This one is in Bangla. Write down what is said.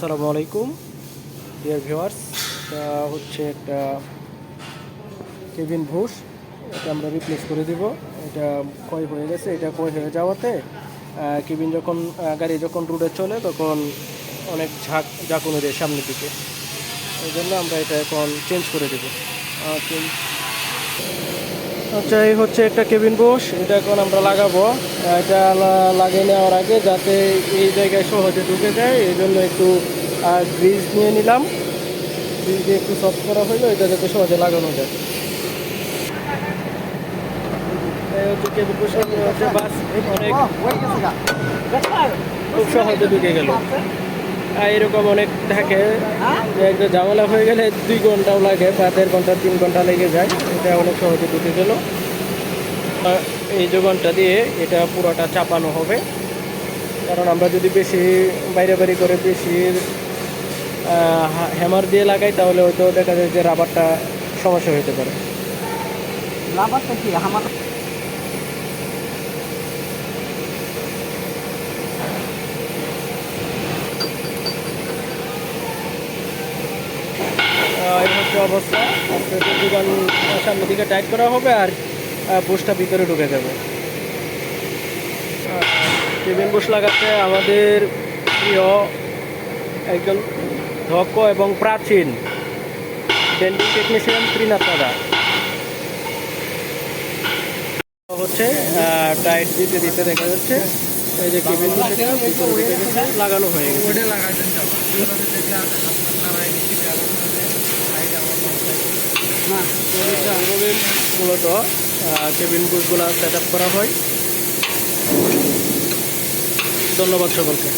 আসসালামু আলাইকুম ডিয়ার ভিউয়ার্স। এটা হচ্ছে একটা কেবিন বুশ, এটা আমরা রিপ্লেস করে দিব। এটা ক্ষয় হয়ে গেছে। এটা ক্ষয় হয়ে যাওয়াতে কেবিন যখন গাড়ি যখন রোডে চলে তখন অনেক ঝাঁকুনি দেয় সামনের দিকে। এই জন্য আমরা এটা এখন চেঞ্জ করে দেবো। আচ্ছা, এই হচ্ছে একটা কেবিন বুশ, এটা এখন আমরা লাগাবো। এটা লাগিয়ে নেওয়ার আগে যাতে এই জায়গায় সহজে ঢুকে যায় এই জন্য একটু গ্রিজ নিয়ে নিলাম। গ্রিজ দিয়ে একটু সফট করা হলো, এটা যাতে সহজে লাগানো যায়। এই হচ্ছে কেবিন বুশ, হচ্ছে বাস অনেক খুব সহজে ঢুকে গেল। এরকম অনেক থাকে যে একটা ঝামেলা হয়ে গেলে 2 ঘন্টাও লাগে বা 1.5 ঘন্টা 3 ঘন্টা লেগে যায়। এটা অনেক সহজে ঢুকে গেল। এই যোগানটা দিয়ে এটা পুরোটা চাপানো হবে, কারণ আমরা যদি বেশি বাইরে করে বেশি হ্যামার দিয়ে লাগাই তাহলে হয়তো দেখা যায় যে রাবারটা সমস্যা হতে পারে। রাবারটা কি আমার এই হচ্ছে অবস্থা। যোগান সামনের দিকে টাইট করা হবে আর বুশটা ভিতরে ঢুকে যাবে। কেবিন বুশ লাগাতে আমাদের প্রিয় একজন দক্ষ এবং প্রাচীন বেন্ডিং টেকনিশিয়ান ত্রিনাথ দাদা হচ্ছে টাইট দিতে দিতে দেখা যাচ্ছে এই যে কেবিন বুশটা লাগানো হয়ে গেছে। মূলত কেবিন বুশগুলো সেট আপ করা হয়। ধন্যবাদ সকলকে।